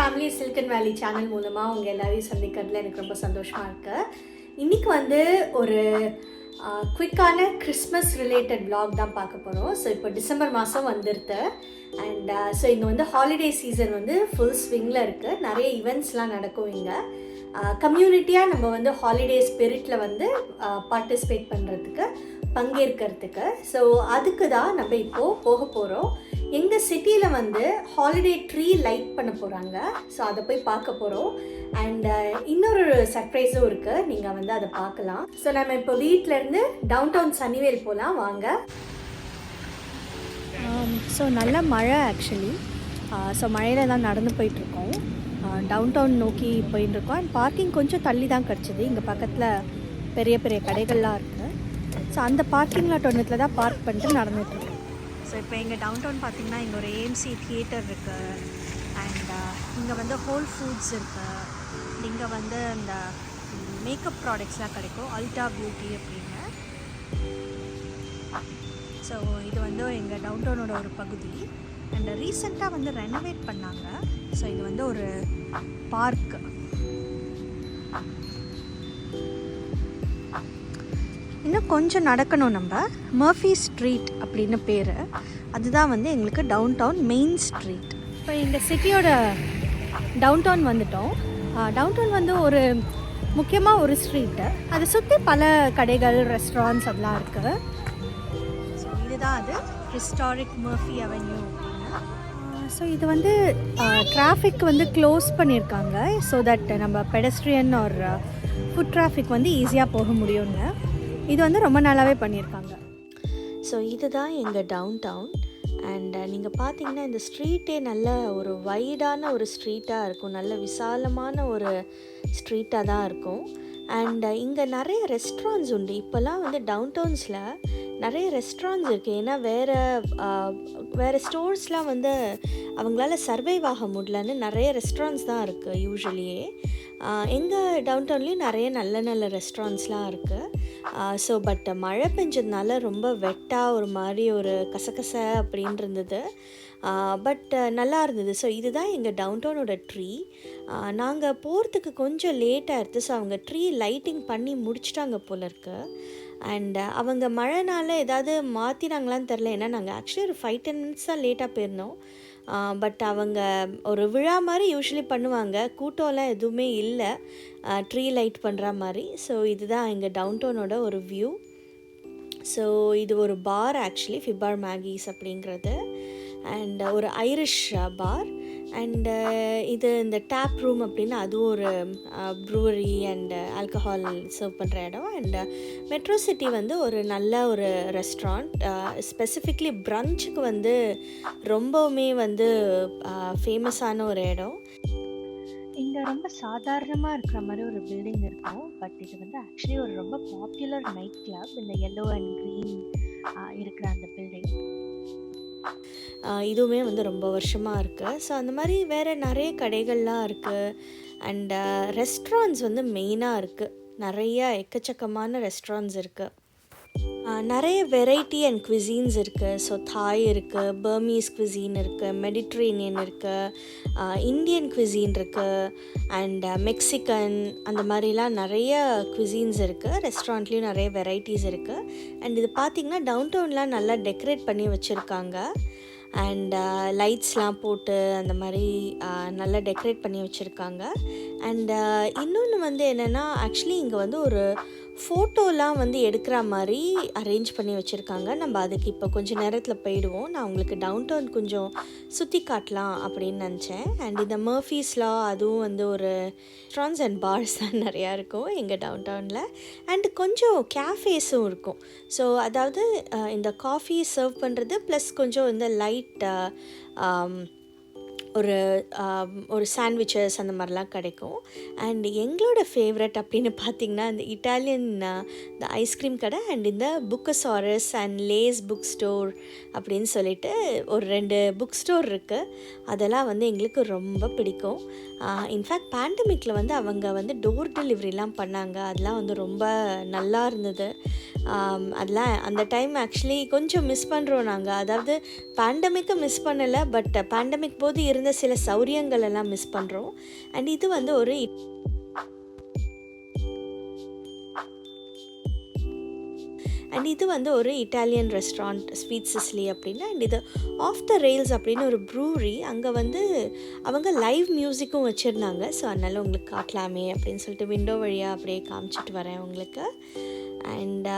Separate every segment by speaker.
Speaker 1: Family silken வேலி channel மூலமாக உங்கள் எல்லாரையும் சந்திக்கிறதுல எனக்கு ரொம்ப சந்தோஷமாக இருக்குது. இன்றைக்கி வந்து ஒரு குவிக்கான கிறிஸ்மஸ் ரிலேட்டட் vlog தான் பார்க்க போகிறோம். ஸோ இப்போ டிசம்பர் மாதம் வந்துடுது அண்ட் ஸோ இங்கே வந்து ஹாலிடே சீசன் வந்து ஃபுல் ஸ்விங்கில் இருக்குது. நிறைய ஈவெண்ட்ஸ்லாம் நடக்கும் இங்கே. கம்யூனிட்டியாக நம்ம வந்து ஹாலிடே ஸ்பிரிட்டில் வந்து பார்ட்டிசிபேட் பண்ணுறதுக்கு பங்கேற்கிறதுக்கு. ஸோ அதுக்கு தான் நம்ம இப்போது போக போகிறோம். எங்கள் சிட்டியில் வந்து ஹாலிடே ட்ரீ லைட் பண்ண போகிறாங்க. ஸோ அதை போய் பார்க்க போகிறோம். அண்ட் இன்னொரு சர்ப்ரைஸும் இருக்குது, நீங்கள் வந்து அதை பார்க்கலாம். ஸோ நம்ம இப்போ வீட்டிலேருந்து டவுன்டவுன் சன்னிவேல் போகலாம் வாங்க. ஸோ நல்ல மழை ஆக்சுவலி. ஸோ மழையில் தான் நடந்து போயிட்டுருக்கோம். டவுன்டவுன் நோக்கி போயிட்டுருக்கோம். அண்ட் பார்க்கிங் கொஞ்சம் தள்ளி தான் கிடச்சிது. இங்கே பக்கத்தில் பெரிய பெரிய கடைகள்லாம் இருக்குது. ஸோ அந்த பார்க்கிங் லாட் ஒன்றுத்தில் தான் பார்க் பண்ணிட்டு நடந்துகிட்ருக்கோம். ஸோ இப்போ எங்கள் டவுன்டவுன் பார்த்திங்கன்னா இங்கே ஒரு ஏஎம்சி தியேட்டர் இருக்குது. அண்ட் இங்கே வந்து ஹோல் ஃபுட்ஸ் இருக்குது. இங்கே வந்து இந்த மேக்கப் ப்ராடக்ட்ஸ்லாம் கிடைக்கும், அல்டா பியூட்டி அப்படின்னு. ஸோ இது வந்து எங்கள் டவுன்டவுனோட ஒரு பகுதி. அண்ட் ரீசெண்டாக வந்து ரெனோவேட் பண்ணாங்க. ஸோ இது வந்து ஒரு பார்க். இன்னும் கொஞ்சம் நடக்கணும். நம்ம மர்ஃபி ஸ்ட்ரீட் அப்படின்னு பேர். அதுதான் வந்து எங்களுக்கு டவுன்டவுன் மெயின் ஸ்ட்ரீட். இப்போ எங்கள் சிட்டியோட டவுன்டவுன் வந்துட்டோம். டவுன்டவுன் வந்து ஒரு முக்கியமாக ஒரு ஸ்ட்ரீட்டு. அதை சுற்றி பல கடைகள், ரெஸ்டாரண்ட்ஸ் அதெல்லாம் இருக்குது. ஸோ இதுதான் அது ஹிஸ்டாரிக் மர்ஃபி அவென்யூ அப்படின்னு. ஸோ இது வந்து டிராஃபிக் வந்து க்ளோஸ் பண்ணியிருக்காங்க. ஸோ தட் நம்ம பெடஸ்ட்ரியன் ஒரு ஃபுட் டிராஃபிக் வந்து ஈஸியாக போக முடியும்னு. இது வந்து ரொம்ப நாளாகவே பண்ணியிருக்காங்க. ஸோ இதுதான் எங்கள் டவுன்டவுன். அண்ட் நீங்கள் பார்த்தீங்கன்னா இந்த ஸ்ட்ரீட்டே நல்ல ஒரு வைடான ஒரு ஸ்ட்ரீட்டாக இருக்கும். நல்ல விசாலமான ஒரு ஸ்ட்ரீட்டாக தான் இருக்கும். அண்ட் இங்கே நிறைய ரெஸ்டாரண்ட்ஸ் உண்டு. இப்போல்லாம் வந்து டவுன்டவுன்ஸில் நிறைய ரெஸ்டாரண்ட்ஸ் இருக்குது. ஏன்னா வேறு ஸ்டோர்ஸ்லாம் வந்து அவங்களால சர்வைவ் ஆக முடியலன்னு நிறைய ரெஸ்டாரண்ட்ஸ் தான் இருக்குது யூஸ்வலியே. எங்கள் டவுன்டவுன்லேயும் நிறைய நல்ல நல்ல ரெஸ்டாரண்ட்ஸ்லாம் இருக்குது. ஸோ பட் மழை பெஞ்சதுனால ரொம்ப வெட்டாக ஒரு மாதிரி ஒரு கசகச அப்படின்னு இருந்தது. பட் நல்லா இருந்தது. ஸோ இதுதான் எங்கள் டவுன்டவுனோட ட்ரீ. நாங்கள் போகிறதுக்கு கொஞ்சம் லேட் ஆகிடுது. ஸோ அவங்க ட்ரீ லைட்டிங் பண்ணி முடிச்சிட்டாங்க போல இருக்கு. அண்ட் அவங்க மழைனால ஏதாவது மாற்றினாங்களான்னு தெரில. ஏன்னா நாங்கள் ஆக்சுவலி ஒரு 5-10 மினிட்ஸ் தான் லேட்டாக போயிருந்தோம். பட் அவங்க ஒரு விழா மாதிரி யூஸ்வலி பண்ணுவாங்க. கூட்டம்லாம் எதுவுமே இல்லை ட்ரீ லைட் பண்ணுற மாதிரி. ஸோ இதுதான் எங்கள் டவுன்டவுனோட ஒரு வியூ. ஸோ இது ஒரு பார் ஆக்சுவலி, ஃபிபார் மேகிஸ் அப்படிங்கிறது. அண்ட் ஒரு ஐரிஷ் பார். அண்டு இது இந்த டேப் ரூம் அப்படின்னு அதுவும் ஒரு ப்ரூவரி அண்ட் ஆல்கஹால் சர்வ் பண்ணுற இடம். அண்ட் மெட்ரோ சிட்டி வந்து ஒரு நல்ல ஒரு ரெஸ்டாரண்ட். ஸ்பெசிஃபிக்லி ப்ரன்ச்சுக்கு வந்து ரொம்பவுமே வந்து ஃபேமஸான ஒரு இடம். இங்கே ரொம்ப சாதாரணமாக இருக்கிற மாதிரி ஒரு பில்டிங் இருக்கும். பட் இது வந்து ஆக்சுவலி ஒரு ரொம்ப பாப்புலர் நைட் கிளப். இந்த எல்லோ அண்ட் க்ரீன் இருக்கிற அந்த பில்டிங் இதுவுமே வந்து ரொம்ப வருஷமாக இருக்குது. ஸோ அந்த மாதிரி வேறு நிறைய கடைகள்லாம் இருக்குது. அண்ட் ரெஸ்டாரண்ட்ஸ் வந்து மெயினாக இருக்குது. நிறைய எக்கச்சக்கமான ரெஸ்டாரண்ட்ஸ் இருக்குது. நிறைய வெரைட்டி அண்ட் குவிசீன்ஸ் இருக்குது. ஸோ தாய் இருக்குது, பர்மீஸ் குவிசீன் இருக்குது, மெடிட்ரேனியன் இருக்குது, இந்தியன் குவிசீன் இருக்குது, அண்ட் மெக்சிகன், அந்த மாதிரிலாம் நிறைய குவிசீன்ஸ் இருக்குது. ரெஸ்டாரண்ட்லேயும் நிறைய வெரைட்டிஸ் இருக்குது. அண்ட் இது பார்த்திங்கன்னா டவுன்டவுன்லாம் நல்லா டெக்கரேட் பண்ணி வச்சுருக்காங்க. அண்ட் லைட்ஸ்லாம் போட்டு அந்த மாதிரி நல்லா டெக்கரேட் பண்ணி வச்சுருக்காங்க. அண்ட் இன்னொன்று வந்து என்னென்னா ஆக்சுவலி இங்கே வந்து ஒரு ஃபோட்டோலாம் வந்து எடுக்கிற மாதிரி அரேஞ்ச் பண்ணி வச்சுருக்காங்க. நம்ம அதுக்கு இப்போ கொஞ்சம் நேரத்தில் போயிடுவோம். நான் உங்களுக்கு டவுன்டவுன் கொஞ்சம் சுற்றி காட்டலாம் அப்படின்னு நினச்சேன். அண்ட் இந்த மர்ஃபீஸ்லாம் அதுவும் வந்து ஒரு ரெஸ்டாரண்ட்ஸ் அண்ட் பார்ஸ் தான் நிறையா இருக்கும் எங்கள் டவுன்டவுனில். அண்டு கொஞ்சம் கேஃபேஸும் இருக்கும். ஸோ அதாவது இந்த காஃபி சர்வ் பண்ணுறது ப்ளஸ் கொஞ்சம் இந்த லைட் ஒரு சாண்ட்விச்சஸ் அந்த மாதிரிலாம் கிடைக்கும். அண்ட் எங்களோட ஃபேவரட் அப்படின்னு பார்த்திங்கன்னா இந்த இட்டாலியன் இந்த ஐஸ்கிரீம் கடை அண்ட் இந்த புக்கசாரஸ் அண்ட் லேஸ் புக் ஸ்டோர் அப்படின்னு சொல்லிட்டு ஒரு 2 புக் ஸ்டோர் இருக்குது. அதெல்லாம் வந்து எங்களுக்கு ரொம்ப பிடிக்கும். இன்ஃபேக்ட் பேண்டமிக்கில் வந்து அவங்க வந்து டோர் டெலிவரிலாம் பண்ணாங்க. அதெல்லாம் வந்து ரொம்ப நல்லா இருந்தது. அதெல்லாம் அந்த டைம் ஆக்சுவலி கொஞ்சம் மிஸ் பண்ணுறோம் நாங்கள். அதாவது பேண்டமிக்கை மிஸ் பண்ணலை, பட் பேண்டமிக் போது இருந்த சில சௌரியங்கள் எல்லாம் மிஸ் பண்ணுறோம். அண்ட் இது வந்து ஒரு இட்டாலியன் ரெஸ்டாரண்ட், ஸ்வீட் சிஸ்லி அப்படின்னு. அண்ட் இது ஆஃப் த ரெயில்ஸ் அப்படின்னு ஒரு ப்ரூவரி. அங்கே வந்து அவங்க லைவ் மியூசிக்கும் வச்சுருந்தாங்க. ஸோ அதனால் உங்களுக்கு காட்டலாமே அப்படின்னு சொல்லிட்டு விண்டோ வழியாக அப்படியே காமிச்சிட்டு வரேன் உங்களுக்கு. And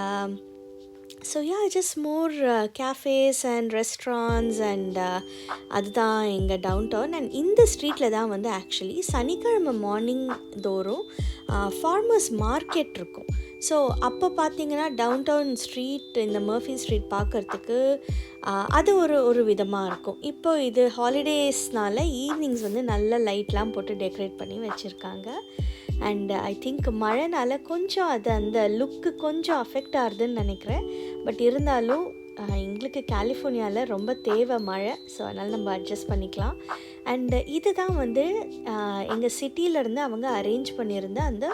Speaker 1: so just more cafes and restaurants and அதுதான் எங்கள் டவுன் டவுன். அண்ட் இந்த ஸ்ட்ரீட்டில் தான் வந்து ஆக்சுவலி சனிக்கிழமை மார்னிங் தோறும் ஃபார்மர்ஸ் மார்க்கெட் இருக்கும். ஸோ அப்போ பார்த்தீங்கன்னா டவுன் டவுன் ஸ்ட்ரீட், இந்த மர்ஃபி ஸ்ட்ரீட் பார்க்குறதுக்கு அது ஒரு விதமாக இருக்கும். இப்போ இது ஹாலிடேஸ்னால ஈவினிங்ஸ் வந்து நல்ல லைட்லாம் போட்டு டெக்கரேட் பண்ணி வச்சுருக்காங்க. அண்ட் ஐ திங்க் மழைனால கொஞ்சம் அது அந்த லுக்கு கொஞ்சம் அஃபெக்ட் ஆகுதுன்னு நினைக்கிறேன். பட் இருந்தாலும் எங்களுக்கு கலிஃபோர்னியாவில் ரொம்ப தேவை மழை. ஸோ அதனால் நம்ம அட்ஜஸ்ட் பண்ணிக்கலாம். அண்டு இது தான் வந்து எங்கள் சிட்டியிலேருந்து அவங்க அரேஞ்ச் பண்ணியிருந்த அந்த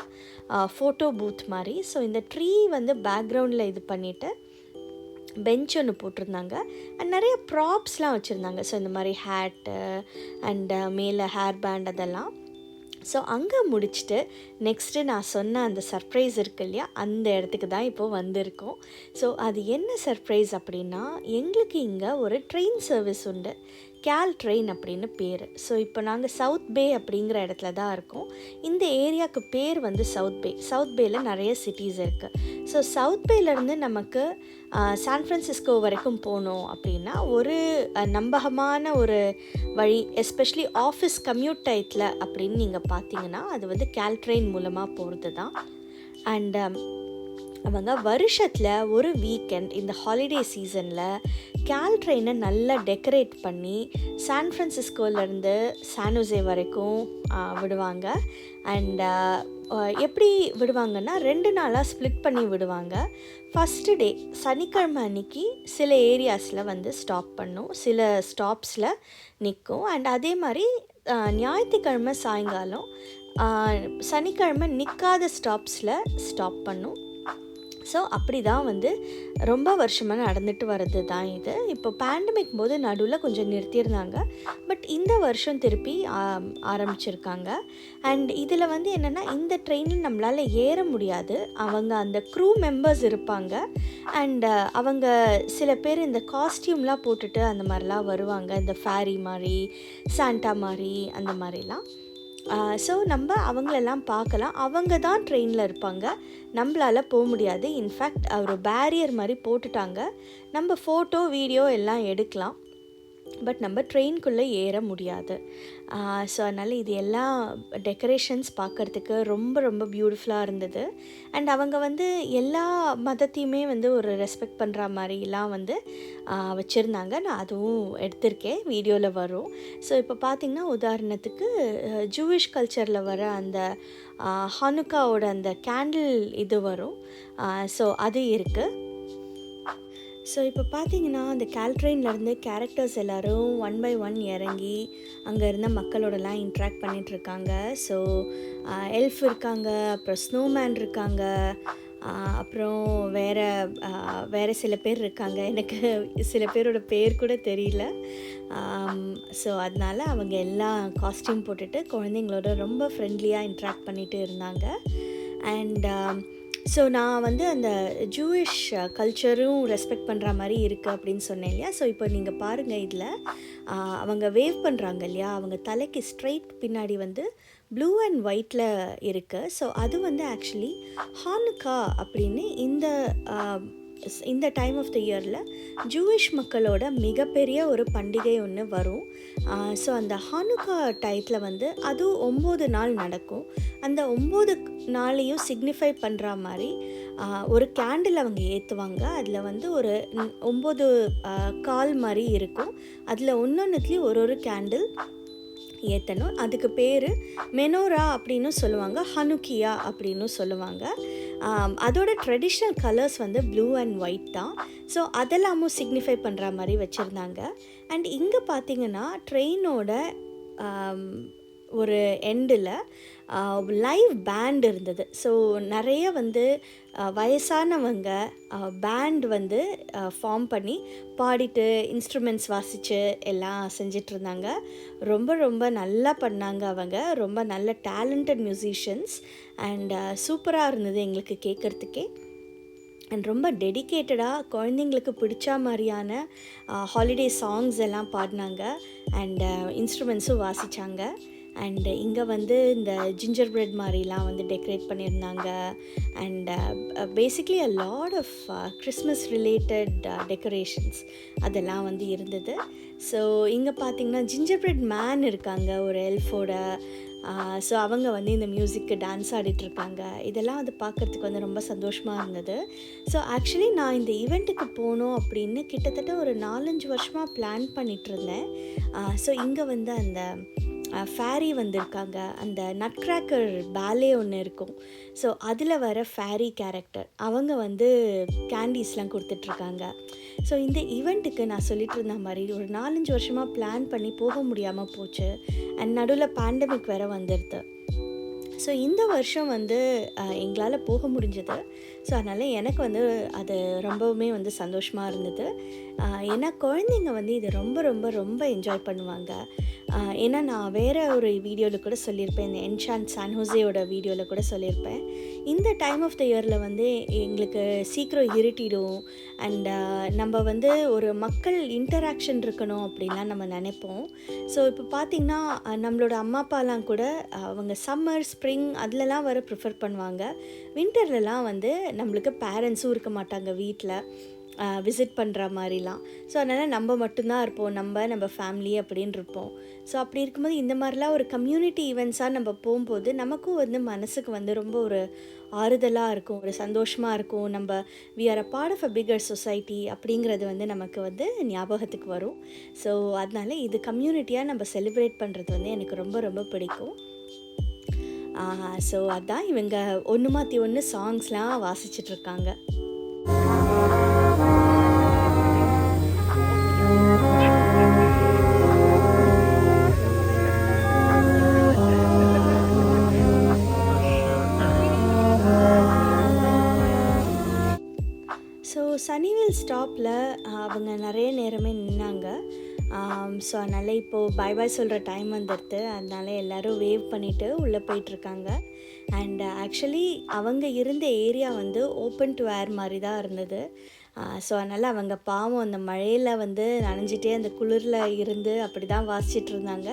Speaker 1: ஃபோட்டோ பூத் மாதிரி. ஸோ இந்த ட்ரீ வந்து பேக்ரவுண்டில் இது பண்ணிவிட்டு பெஞ்ச் ஒன்று போட்டிருந்தாங்க. அண்ட் நிறைய ப்ராப்ஸ்லாம் வச்சுருந்தாங்க. ஸோ இந்த மாதிரி ஹேட்டு அண்டு மேலே ஹேர் பேண்ட் அதெல்லாம். ஸோ அங்கே முடிச்சுட்டு நெக்ஸ்ட்டு நான் சொன்ன அந்த சர்ப்ரைஸ் இருக்கு இல்லையா, அந்த இடத்துக்கு தான் இப்போது வந்திருக்கோம். ஸோ அது என்ன சர்ப்ரைஸ் அப்படின்னா, எங்களுக்கு இங்கே ஒரு ட்ரெயின் சர்வீஸ் உண்டு. கேல் ட்ரெயின் அப்படின்னு பேர். ஸோ இப்போ நாங்கள் சவுத் பே அப்படிங்கிற இடத்துல தான் இருக்கோம். இந்த ஏரியாவுக்கு பேர் வந்து சவுத் பே. சவுத் பேயில் நிறைய சிட்டிஸ் இருக்குது. ஸோ சவுத் பேலேருந்து நமக்கு சான் ஃப்ரான்சிஸ்கோ வரைக்கும் போகணும் அப்படின்னா ஒரு நம்பகமான ஒரு வழி, எஸ்பெஷலி ஆஃபீஸ் கம்யூட் டயத்தில் அப்படின்னு நீங்கள் பார்த்தீங்கன்னா அது வந்து கேல் ட்ரெயின் மூலமாக போகிறது தான். அண்ட் அவங்க வருஷத்தில் ஒரு வீக்கெண்ட் இந்த ஹாலிடே சீசனில் கேல் ட்ரெயினை நல்லா டெக்கரேட் பண்ணி சான் ஃப்ரான்சிஸ்கோலேருந்து சானோசே வரைக்கும் விடுவாங்க. அண்ட் எப்படி விடுவாங்கன்னா 2 நாளாக ஸ்ப்ளிட் பண்ணி விடுவாங்க. ஃபஸ்ட்டு டே சனிக்கிழமை அன்னைக்கு சில ஏரியாஸில் வந்து ஸ்டாப் பண்ணும், சில ஸ்டாப்ஸில் நிற்கும். அண்ட் அதே மாதிரி ஞாயிற்றுக்கிழமை சாயங்காலம் சனிக்கிழமை நிற்காத ஸ்டாப்ஸில் ஸ்டாப் பண்ணும். ஸோ அப்படி தான் வந்து ரொம்ப வருஷமாக நடந்துட்டு வர்றது தான் இது. இப்போ பேண்டமிக் போது நடுவில் கொஞ்சம் நிறுத்தியிருந்தாங்க, பட் இந்த வருஷம் திருப்பி ஆரம்பிச்சிருக்காங்க. அண்ட் இதில் வந்து என்னென்னா, இந்த ட்ரெயினில் நம்மளால் ஏற முடியாது. அவங்க அந்த க்ரூ மெம்பர்ஸ் இருப்பாங்க. அண்ட் அவங்க சில பேர் இந்த காஸ்டியூம்லாம் போட்டுட்டு அந்த மாதிரிலாம் வருவாங்க, இந்த ஃபேரி மாதிரி, சாண்டா மாதிரி, அந்த மாதிரிலாம். ஸோ நம்ம அவங்களெல்லாம் பார்க்கலாம். அவங்க தான் ட்ரெயினில் இருப்பாங்க, நம்மளால் போக முடியாது. இன்ஃபேக்ட் ஒரு பேரியர் மாதிரி போட்டுட்டாங்க. நம்ம ஃபோட்டோ வீடியோ எல்லாம் எடுக்கலாம், பட் நம்ம ட்ரெயின்குள்ளே ஏற முடியாது. ஸோ அதனால் இது எல்லாம் டெக்கரேஷன்ஸ் பார்க்குறதுக்கு ரொம்ப ரொம்ப பியூட்டிஃபுல்லாக இருந்தது. அண்ட் அவங்க வந்து எல்லா மதத்தையுமே வந்து ஒரு ரெஸ்பெக்ட் பண்ணுற மாதிரிலாம் வந்து வச்சுருந்தாங்க. நான் அதுவும் எடுத்திருக்கேன், வீடியோவில் வரும். ஸோ இப்போ பார்த்திங்கன்னா உதாரணத்துக்கு ஜூவிஷ் கல்ச்சரில் வர அந்த ஹனுக்காவோட அந்த கேண்டில் இது வரும். ஸோ அது இருக்குது. ஸோ இப்போ பார்த்தீங்கன்னா அந்த கேல்ட்ரெயின்லேருந்து கேரக்டர்ஸ் எல்லோரும் 1 by 1 இறங்கி அங்கே இருந்த மக்களோடலாம் இன்ட்ராக்ட் பண்ணிகிட்ருக்காங்க. ஸோ எல்ஃப் இருக்காங்க, அப்புறம் ஸ்னோமேன் இருக்காங்க, அப்புறம் வேறு சில பேர் இருக்காங்க. எனக்கு சில பேரோட பேர் கூட தெரியல. ஸோ அதனால் அவங்க எல்லாம் காஸ்டியூம் போட்டுட்டு குழந்தைங்களோட ரொம்ப ஃப்ரெண்ட்லியாக இன்ட்ராக்ட் பண்ணிகிட்டு இருந்தாங்க. அண்ட் ஸோ நான் வந்து அந்த ஜூயிஷ் கல்ச்சரும் ரெஸ்பெக்ட் பண்ணுற மாதிரி இருக்குது அப்படின்னு சொன்னேன் இல்லையா. ஸோ இப்போ நீங்கள் பாருங்கள், இதில் அவங்க வேவ் பண்ணுறாங்க இல்லையா, அவங்க தலைக்கு ஸ்ட்ரைட் பின்னாடி வந்து ப்ளூ அண்ட் ஒயிட்டில் இருக்குது. ஸோ அது வந்து ஆக்சுவலி ஹானுக்கா அப்படின்னு இந்த டைம் ஆஃப் த இயரில் ஜூயிஷ் மக்களோட மிகப்பெரிய ஒரு பண்டிகை ஒன்று வரும். ஸோ அந்த ஹானுக்கா டயத்தில் வந்து அதுவும் 9 நாள் நடக்கும். அந்த 9 நாளையும் சிக்னிஃபை பண்ணுற மாதிரி ஒரு கேண்டில் அவங்க ஏற்றுவாங்க. அதில் வந்து ஒரு 9 கால் மாதிரி இருக்கும். அதில் ஒன்றொன்றுத்துலேயும் ஒரு கேண்டில் ஏற்றணும். அதுக்கு பேர் மெனோரா அப்படின்னு சொல்லுவாங்க, ஹனுக்கியா அப்படின்னு சொல்லுவாங்க. அதோட ட்ரெடிஷ்னல் கலர்ஸ் வந்து ப்ளூ அண்ட் ஒயிட் தான். ஸோ அதெல்லாமும் சிக்னிஃபை பண்ணுற மாதிரி வச்சுருந்தாங்க. அண்ட் இங்கே பார்த்திங்கன்னா ட்ரெயினோட ஒரு எண்டில் லைவ் பேண்ட் இருந்தது. ஸோ நிறைய வந்து வயசானவங்க பேண்ட் வந்து ஃபார்ம் பண்ணி பாடிட்டு இன்ஸ்ட்ருமெண்ட்ஸ் வாசித்து எல்லாம் செஞ்சிட்ருந்தாங்க. ரொம்ப ரொம்ப நல்லா பண்ணாங்க அவங்க. ரொம்ப நல்ல டேலண்டட் மியூசிஷியன்ஸ். அண்ட் சூப்பராக இருந்தது எங்களுக்கு கேட்குறதுக்கே. அண்ட் ரொம்ப டெடிக்கேட்டடாக குழந்தைங்களுக்கு பிடிச்ச மாதிரியான ஹாலிடே சாங்ஸ் எல்லாம் பாடினாங்க. அண்ட் இன்ஸ்ட்ருமெண்ட்ஸும் வாசித்தாங்க. அண்டு இங்கே வந்து இந்த ஜிஞ்சர் பிரெட் மாதிரிலாம் வந்து டெக்கரேட் பண்ணியிருந்தாங்க. And basically a lot of Christmas related decorations அதெல்லாம் வந்து இருந்தது. ஸோ இங்கே பார்த்திங்கன்னா ஜிஞ்சர் பிரெட் மேன் இருக்காங்க ஒரு எல்ஃபோட. ஸோ அவங்க வந்து இந்த மியூசிக்கு டான்ஸ் ஆடிட்டுருக்காங்க. இதெல்லாம் வந்து பார்க்குறதுக்கு வந்து ரொம்ப சந்தோஷமாக இருந்தது. ஸோ ஆக்சுவலி நான் இந்த ஈவெண்ட்டுக்கு போகணும் அப்படின்னு கிட்டத்தட்ட ஒரு 4-5 வருஷமாக பிளான் பண்ணிகிட்ருந்தேன். ஸோ இங்கே வந்து அந்த ஃபேரி வந்திருக்காங்க. அந்த நட் கிராக்கர் பேலே ஒன்று இருக்கும். ஸோ அதில் வர ஃபேரி கேரக்டர் அவங்க வந்து கேண்டீஸ்லாம் கொடுத்துட்ருக்காங்க. ஸோ இந்த ஈவெண்ட்டுக்கு நான் சொல்லிட்டு இருந்த மாதிரி ஒரு 4-5 வருஷமாக பிளான் பண்ணி போக முடியாமல் போச்சு. அண்ட் நடுவில் பேண்டமிக் வேறு வந்துடுது. ஸோ இந்த வருஷம் வந்து எங்களால் போக முடிஞ்சது. ஸோ அதனால் எனக்கு வந்து அது ரொம்பவுமே வந்து சந்தோஷமாக இருந்தது. ஏன்னா குழந்தைங்க வந்து இதை ரொம்ப ரொம்ப ரொம்ப என்ஜாய் பண்ணுவாங்க. ஏன்னா நான் வேறு ஒரு வீடியோவில் கூட சொல்லியிருப்பேன், இந்த என்ஷான் சான் ஹோசேயோட வீடியோவில் கூட சொல்லியிருப்பேன். இந்த டைம் ஆஃப் த இயரில் வந்து எங்களுக்கு சீக்கிரம் இருட்டிடும். அண்ட் நம்ம வந்து ஒரு மக்கள் இன்டராக்ஷன் இருக்கணும் அப்படின்லாம் நம்ம நினைப்போம். ஸோ இப்போ பார்த்திங்கன்னா நம்மளோட அம்மா அப்பாலாம் கூட அவங்க சம்மர் ஸ்ப்ரிங் அதிலலாம் வர ப்ரிஃபர் பண்ணுவாங்க. வின்டர்லலாம் வந்து நம்மளுக்கு பேரண்ட்ஸும் இருக்க மாட்டாங்க வீட்டில் விசிட் பண்ணுற மாதிரிலாம். ஸோ அதனால் நம்ம மட்டும்தான் இருப்போம், நம்ம ஃபேமிலி அப்படின்னு இருப்போம். ஸோ அப்படி இருக்கும்போது இந்த மாதிரிலாம் ஒரு கம்யூனிட்டி ஈவெண்ட்ஸாக நம்ம போகும்போது நமக்கும் வந்து மனசுக்கு வந்து ரொம்ப ஒரு ஆறுதலாக இருக்கும், ஒரு சந்தோஷமாக இருக்கும். நம்ம we are a part of a bigger society அப்படிங்கிறது வந்து நமக்கு வந்து ஞாபகத்துக்கு வரும். ஸோ அதனால் இது கம்யூனிட்டியாக நம்ம செலிப்ரேட் பண்ணுறது வந்து எனக்கு ரொம்ப ரொம்ப பிடிக்கும். ஸோ அதான் இவங்க ஒன்று மாற்றி ஒன்று சாங்ஸ்லாம் வாசிச்சிட்ருக்காங்க. ஸோ சனிவேல் ஸ்டாப்பில் அவங்க நிறைய நேரமே நின்னாங்க. ஸோ அதனால் இப்போது பாய் பாய் சொல்கிற டைம் வந்துடுது. அதனால் எல்லோரும் வேவ் பண்ணிவிட்டு உள்ளே போயிட்டுருக்காங்க. அண்ட் ஆக்சுவலி அவங்க இருந்த ஏரியா வந்து ஓப்பன் டு ஏர் மாதிரி தான் இருந்தது. ஸோ அதனால் அவங்க பாவம் அந்த மழையில் வந்து நனைஞ்சிட்டே அந்த குளிரில் இருந்து அப்படி தான் வாசிச்சிட்டு இருந்தாங்க.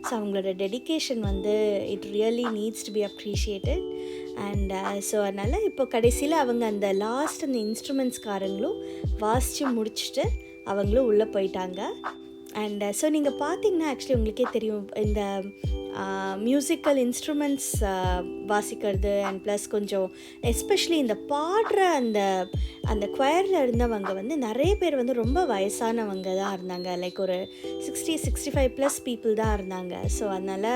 Speaker 1: ஸோ அவங்களோட டெடிக்கேஷன் வந்து it really needs to be appreciated. And so அதனால் இப்போ கடைசியில் அவங்க அந்த லாஸ்ட் அந்த இன்ஸ்ட்ருமெண்ட்ஸ்காரங்களும் வாசித்து முடிச்சுட்டு அவங்களும் உள்ளே போயிட்டாங்க. அண்ட் ஸோ நீங்கள் பார்த்தீங்கன்னா ஆக்சுவலி உங்களுக்கே தெரியும், இந்த மியூசிக்கல் இன்ஸ்ட்ருமெண்ட்ஸ் வாசிக்கிறது அண்ட் ப்ளஸ் கொஞ்சம் எஸ்பெஷலி இந்த பாடுற அந்த குயரில் இருந்தவங்க வந்து நிறைய பேர் வந்து ரொம்ப வயசானவங்க தான் இருந்தாங்க. லைக் ஒரு 60-65+ பீப்புள் தான் இருந்தாங்க. ஸோ அதனால்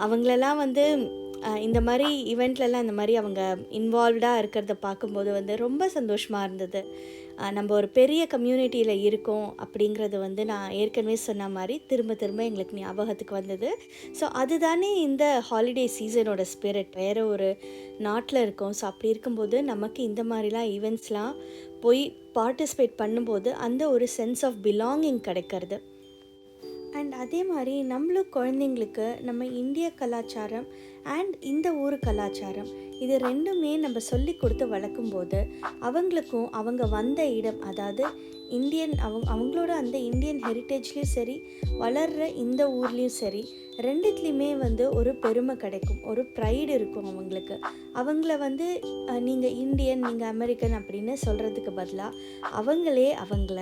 Speaker 1: அவங்களெல்லாம் வந்து இந்த மாதிரி ஈவெண்ட்லலாம் இந்த மாதிரி அவங்க இன்வால்வ்டாக இருக்கிறத பார்க்கும்போது வந்து ரொம்ப சந்தோஷமாக இருந்தது. நம்ம ஒரு பெரிய கம்யூனிட்டியில் இருக்கோம் அப்படிங்கிறது வந்து நான் ஏற்கனவே சொன்ன மாதிரி திரும்ப திரும்ப எங்களுக்கு ஞாபகத்துக்கு வந்தது. ஸோ அதுதானே இந்த ஹாலிடே சீசனோட ஸ்பிரிட். வேறு ஒரு நாட்டில் இருக்கோம். ஸோ அப்படி இருக்கும்போது நமக்கு இந்த மாதிரிலாம் ஈவெண்ட்ஸ்லாம் போய் பார்ட்டிசிபேட் பண்ணும்போது அந்த ஒரு சென்ஸ் ஆஃப் பிலாங்கிங் கிடைக்கிறது. அண்ட் அதே மாதிரி நம்மளும் குழந்தைங்களுக்கு நம்ம இந்திய கலாச்சாரம் அண்ட் இந்த ஊர் கலாச்சாரம் இது ரெண்டுமே நம்ம சொல்லி கொடுத்து வளர்க்கும்போது அவங்களுக்கும் அவங்க வந்த இடம், அதாவது இந்தியன் அவங்களோட அந்த இந்தியன் ஹெரிட்டேஜ்லேயும் சரி, வளர்கிற இந்த ஊர்லேயும் சரி, ரெண்டுத்துலேயுமே வந்து ஒரு பெருமை கிடைக்கும், ஒரு ப்ரைடு இருக்கும் அவங்களுக்கு. அவங்கள வந்து நீங்கள் இந்தியன், நீங்கள் அமெரிக்கன் அப்படின்னு சொல்கிறதுக்கு பதிலாக அவங்கள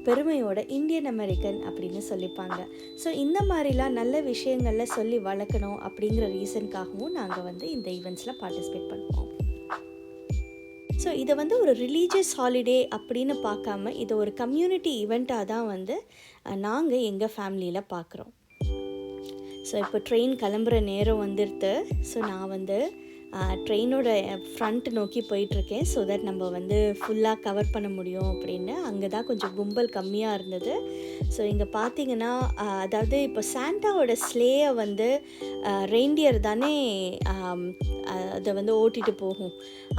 Speaker 1: பெருமையோட இந்தியன் அமெரிக்கன் அப்படின்னு சொல்லிப்பாங்க. ஸோ இந்த மாதிரிலாம் நல்ல விஷயங்களில் சொல்லி வளர்க்கணும் அப்படிங்கிற ரீசனுக்காகவும் நாங்கள் வந்து இந்த ஈவெண்ட்ஸில் பார்ட்டிசிபேட் பண்ணுவோம். ஸோ இதை வந்து ஒரு ரிலீஜியஸ் ஹாலிடே அப்படின்னு பார்க்காம இதை ஒரு கம்யூனிட்டி ஈவெண்ட்டாக தான் வந்து நாங்கள் எங்கள் ஃபேமிலியில் பார்க்குறோம். ஸோ இப்போ ட்ரெயின் கிளம்புற நேரம் வந்துடுது. ஸோ நான் வந்து ட்ரெயினோட ஃப்ரண்ட் நோக்கி போயிட்டுருக்கேன். ஸோ தட் நம்ம வந்து ஃபுல்லாக கவர் பண்ண முடியும் அப்படின்னு. அங்கே தான் கொஞ்சம் கும்பல் கம்மியாக இருந்தது. ஸோ இங்கே பார்த்தீங்கன்னா அதாவது இப்போ சாண்டாவோட ஸ்லேயை வந்து ரெயின்டியர் தானே அதை வந்து ஓட்டிகிட்டு போகும்.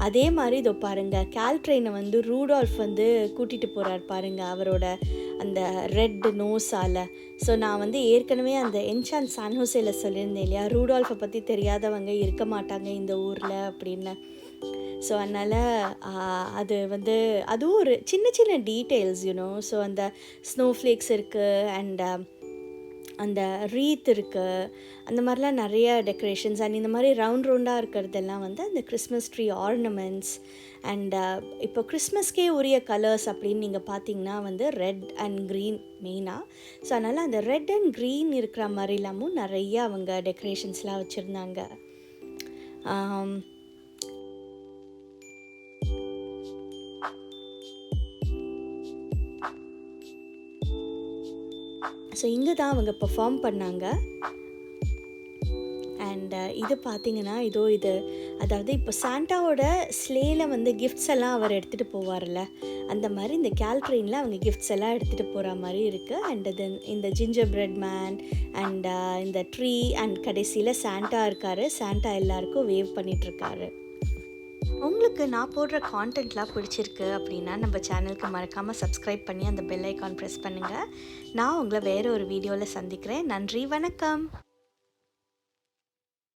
Speaker 1: அதே மாதிரி இதோ பாருங்கள், கேல்ட்ரெயினை வந்து ரூடால்ஃப் வந்து கூட்டிகிட்டு போகிறார் பாருங்கள், அவரோட அந்த ரெட் நோஸால். ஸோ நான் வந்து ஏற்கனவே அந்த என்சான் சான் ஹோசேல சொல்லியிருந்தேன் இல்லையா, ரூடால்ஃபை பற்றி தெரியாதவங்க இருக்க மாட்டாங்க இந்த ஊரில் அப்படின்னு. ஸோ அதனால் அது வந்து அதுவும் ஒரு சின்ன சின்ன டீட்டெயில்ஸ் யூனோ. ஸோ அந்த ஸ்னோஃப்ளேக்ஸ் இருக்குது அண்ட் அந்த ரீத் இருக்குது, அந்த மாதிரிலாம் நிறைய டெக்கரேஷன்ஸ் அண்ட் இந்த மாதிரி ரவுண்டாக இருக்கிறதெல்லாம் வந்து அந்த கிறிஸ்மஸ் ட்ரீ ஆர்னமெண்ட்ஸ். அண்ட் இப்போ கிறிஸ்மஸ்க்கே உரிய கலர்ஸ் அப்படின்னு நீங்கள் பார்த்தீங்கன்னா வந்து ரெட் அண்ட் க்ரீன் மெயினாக. ஸோ அதனால் அந்த ரெட் அண்ட் க்ரீன் இருக்கிற மாதிரிலாமும் நிறைய அவங்க டெக்கரேஷன்ஸ்லாம் வச்சுருந்தாங்க. ஸோ இங்கே தான் அவங்க பெர்ஃபார்ம் பண்ணாங்க. அண்ட் இது பார்த்திங்கன்னா இது அதாவது இப்போ சாண்டாவோட ஸ்லேயில் வந்து கிஃப்ட்ஸ் எல்லாம் அவர் எடுத்துகிட்டு போவார்ல, அந்த மாதிரி இந்த கேல்ட்ரெயினில் அவங்க கிஃப்ட்ஸ் எல்லாம் எடுத்துகிட்டு போகிற மாதிரி இருக்குது. அண்ட் தென் இந்த ஜிஞ்சர் பிரெட் மேன் அண்ட் இந்த ட்ரீ அண்ட் கடைசியில் சாண்டா இருக்கார். சாண்டா எல்லாருக்கும் வேவ் பண்ணிகிட்ருக்காரு. உங்களுக்கு நான் போடுற கான்டென்ட்லாம் பிடிச்சிருக்கு அப்படின்னா நம்ம சேனலுக்கு மறக்காமல் சப்ஸ்கிரைப் பண்ணி அந்த பெல் ஐக்கான் ப்ரெஸ் பண்ணுங்கள். நான் உங்களை வேறு ஒரு வீடியோவில் சந்திக்கிறேன். நன்றி, வணக்கம்.